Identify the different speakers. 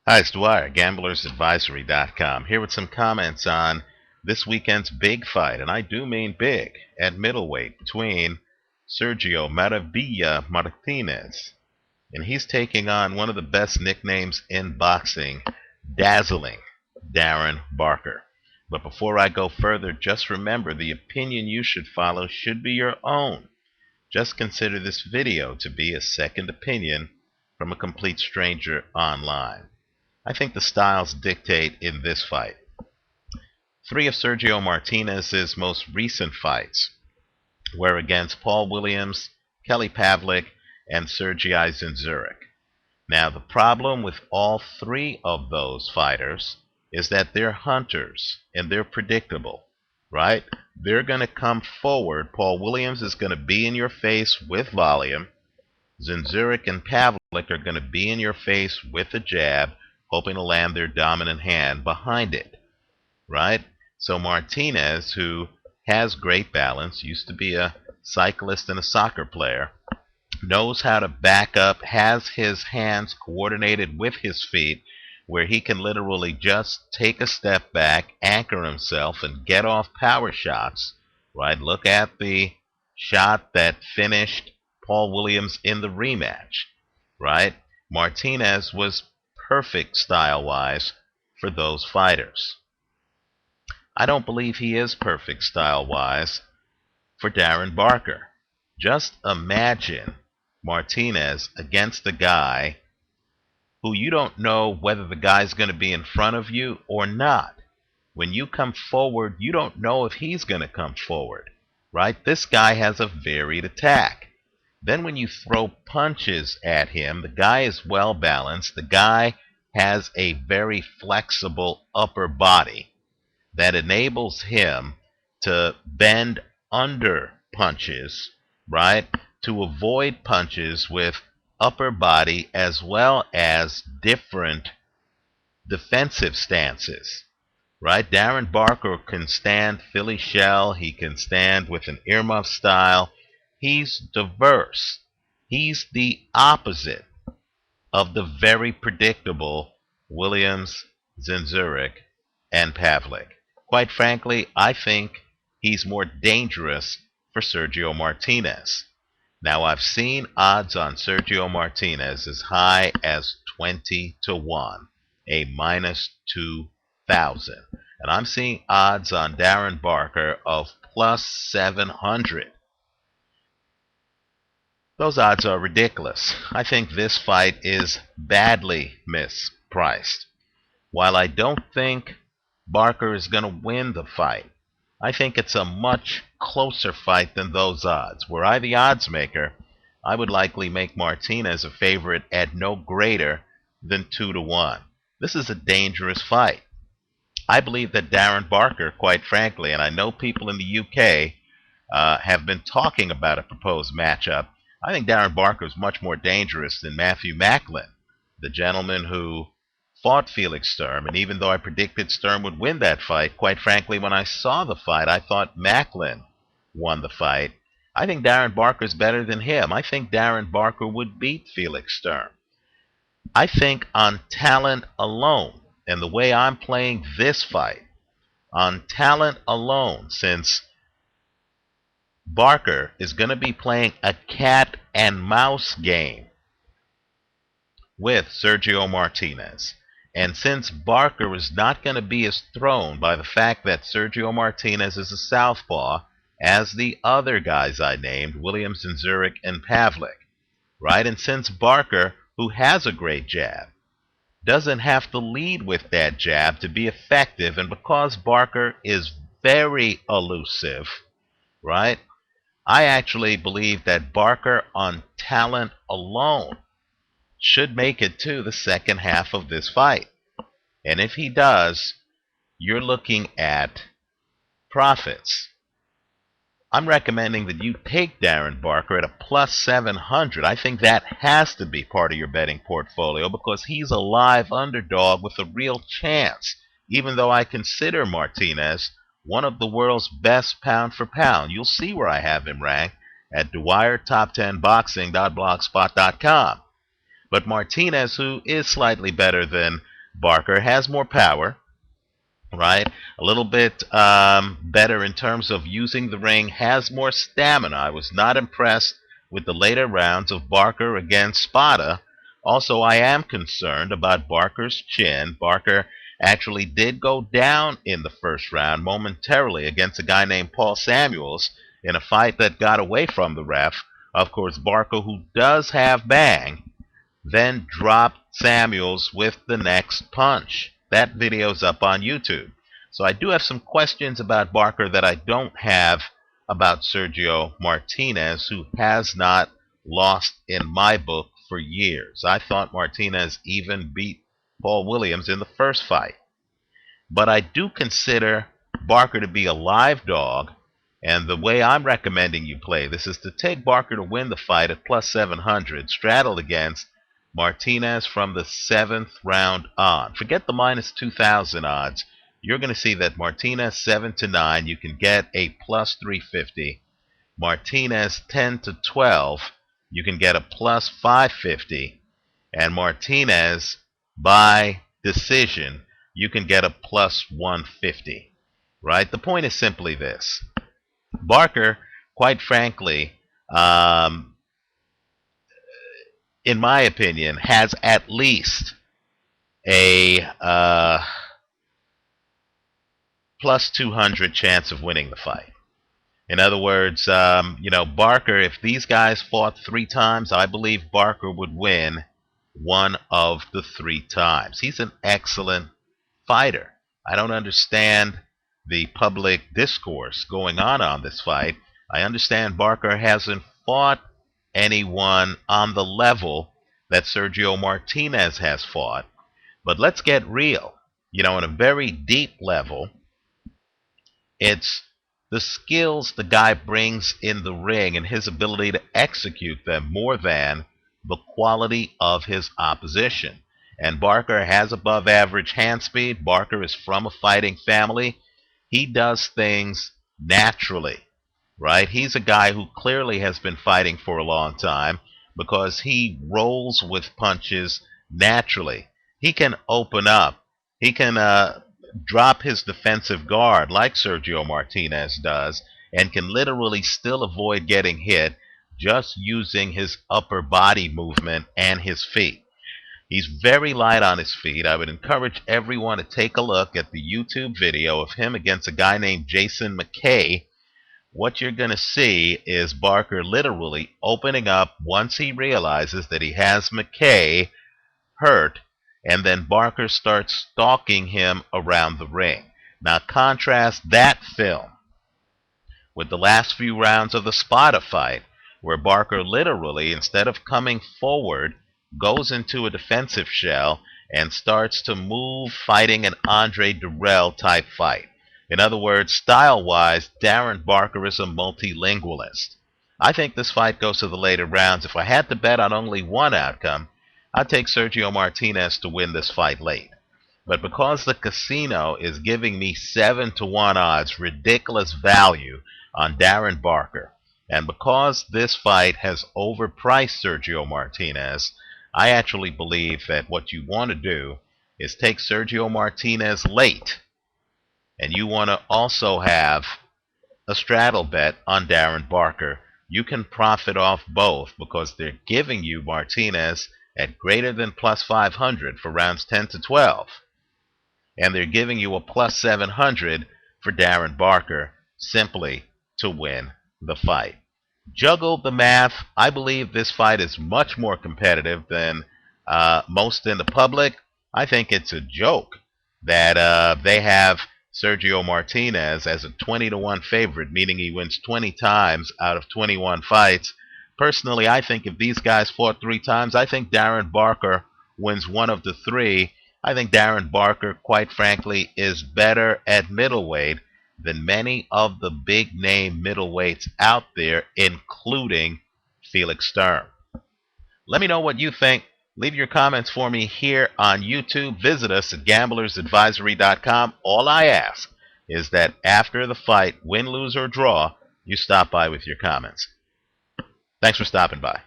Speaker 1: Hi, it's Dwyer, gamblersadvisory.com, here with some comments on this weekend's big fight, and I do mean big, at middleweight between Sergio Martinez, and he's taking on one of the best nicknames in boxing, Dazzling Darren Barker. But before I go further, just remember the opinion you should follow should be your own. Just consider this video to be a second opinion from a complete stranger online. I think the styles dictate in this fight. Three of Sergio Martinez's most recent fights were against Paul Williams, Kelly Pavlik, and Sergei Zinzurek. Now, the problem with all three of those fighters is that they're hunters and they're predictable, right? They're going to come forward. Paul Williams is going to be in your face with volume. Zinzurek and Pavlik are going to be in your face with a jab, hoping to land their dominant hand behind it, right? So Martinez, who has great balance, used to be a cyclist and a soccer player, knows how to back up, has his hands coordinated with his feet, where he can literally just take a step back, anchor himself, and get off power shots, right? Look at the shot that finished Paul Williams in the rematch, right? Martinez was perfect style-wise for those fighters. I don't believe he is perfect style-wise for Darren Barker. Just imagine Martinez against a guy who you don't know whether the guy's going to be in front of you or not. When you come forward, you don't know if he's going to come forward, right? This guy has a varied attack. Then when you throw punches at him, the guy is well balanced. The guy has a very flexible upper body that enables him to bend under punches, right? To avoid punches with upper body as well as different defensive stances, right? Darren Barker can stand Philly shell. He can stand with an earmuff style. He's diverse. He's the opposite of the very predictable Williams, Zinzurek, and Pavlik. Quite frankly, I think he's more dangerous for Sergio Martinez. Now, I've seen odds on Sergio Martinez as high as 20-1, a minus 2,000. And I'm seeing odds on Darren Barker of plus 700. Those odds are ridiculous. I think this fight is badly mispriced. While I don't think Barker is going to win the fight, I think it's a much closer fight than those odds. Were I the odds maker, I would likely make Martinez a favorite at no greater than 2-1. This is a dangerous fight. I believe that Darren Barker, quite frankly, and I know people in the UK have been talking about a proposed matchup, I think Darren Barker is much more dangerous than Matthew Macklin, the gentleman who fought Felix Sturm. And even though I predicted Sturm would win that fight, quite frankly, when I saw the fight, I thought Macklin won the fight. I think Darren Barker is better than him. I think Darren Barker would beat Felix Sturm. I think on talent alone, and the way I'm playing this fight, on talent alone, since Barker is going to be playing a cat and mouse game with Sergio Martinez. And since Barker is not going to be as thrown by the fact that Sergio Martinez is a southpaw as the other guys I named, Williams and Zurich and Pavlik, right? And since Barker, who has a great jab, doesn't have to lead with that jab to be effective, and because Barker is very elusive, right? I actually believe that Barker on talent alone should make it to the second half of this fight. And if he does, you're looking at profits. I'm recommending that you take Darren Barker at a plus 700. I think that has to be part of your betting portfolio because he's a live underdog with a real chance, even though I consider Martinez one of the world's best pound for pound. You'll see where I have him ranked at Dwyer Top10Boxing.blogspot.com. But Martinez, who is slightly better than Barker has more power, right? A little bit better in terms of using the ring, has more stamina. I was not impressed with the later rounds of Barker against Spada. Also, I am concerned about Barker's chin. Barker actually did go down in the first round momentarily against a guy named Paul Samuels in a fight that got away from the ref. Of course, Barker, who does have bang, then dropped Samuels with the next punch. That video's up on YouTube. So I do have some questions about Barker that I don't have about Sergio Martinez, who has not lost in my book for years. I thought Martinez even beat Paul Williams in the first fight. But I do consider Barker to be a live dog, and the way I'm recommending you play this is to take Barker to win the fight at plus 700, straddled against Martinez from the 7th round on. Forget the minus 2,000 odds. You're going to see that Martinez 7 to 9, you can get a plus 350. Martinez 10 to 12, you can get a plus 550. And Martinez by decision, you can get a plus 150. Right? The point is simply this. Barker, quite frankly, in my opinion, has at least a plus 200 chance of winning the fight. In other words, Barker, if these guys fought 3 times, I believe Barker would win 1 of the 3 times. He's an excellent fighter. I don't understand the public discourse going on this fight. I understand Barker hasn't fought anyone on the level that Sergio Martinez has fought. But let's get real. On a very deep level, it's the skills the guy brings in the ring and his ability to execute them more than the quality of his opposition. And Barker has above average hand speed. Barker is from a fighting family. He does things naturally, right? He's a guy who clearly has been fighting for a long time because he rolls with punches naturally. He can open up. He can drop his defensive guard like Sergio Martinez does and can literally still avoid getting hit just using his upper body movement and his feet. He's very light on his feet. I would encourage everyone to take a look at the YouTube video of him against a guy named Jason McKay. What you're going to see is Barker literally opening up once he realizes that he has McKay hurt, and then Barker starts stalking him around the ring. Now contrast that film with the last few rounds of the Spada fight, where Barker literally, instead of coming forward, goes into a defensive shell and starts to move, fighting an Andre Durrell type fight. In other words, style-wise, Darren Barker is a multilingualist. I think this fight goes to the later rounds. If I had to bet on only one outcome, I'd take Sergio Martinez to win this fight late. But because the casino is giving me 7 to 1 odds, ridiculous value on Darren Barker, and because this fight has overpriced Sergio Martinez, I actually believe that what you want to do is take Sergio Martinez late, and you want to also have a straddle bet on Darren Barker. You can profit off both because they're giving you Martinez at greater than plus 500 for rounds 10 to 12. And they're giving you a plus 700 for Darren Barker simply to win the fight. Juggle the math. I believe this fight is much more competitive than most in the public. I think it's a joke that they have Sergio Martinez as a 20 to 1 favorite, meaning he wins 20 times out of 21 fights. Personally, I think if these guys fought 3 times, I think Darren Barker wins 1 of the 3. I think Darren Barker, quite frankly, is better at middleweight than many of the big-name middleweights out there, including Felix Sturm. Let me know what you think. Leave your comments for me here on YouTube. Visit us at gamblersadvisory.com. All I ask is that after the fight, win, lose, or draw, you stop by with your comments. Thanks for stopping by.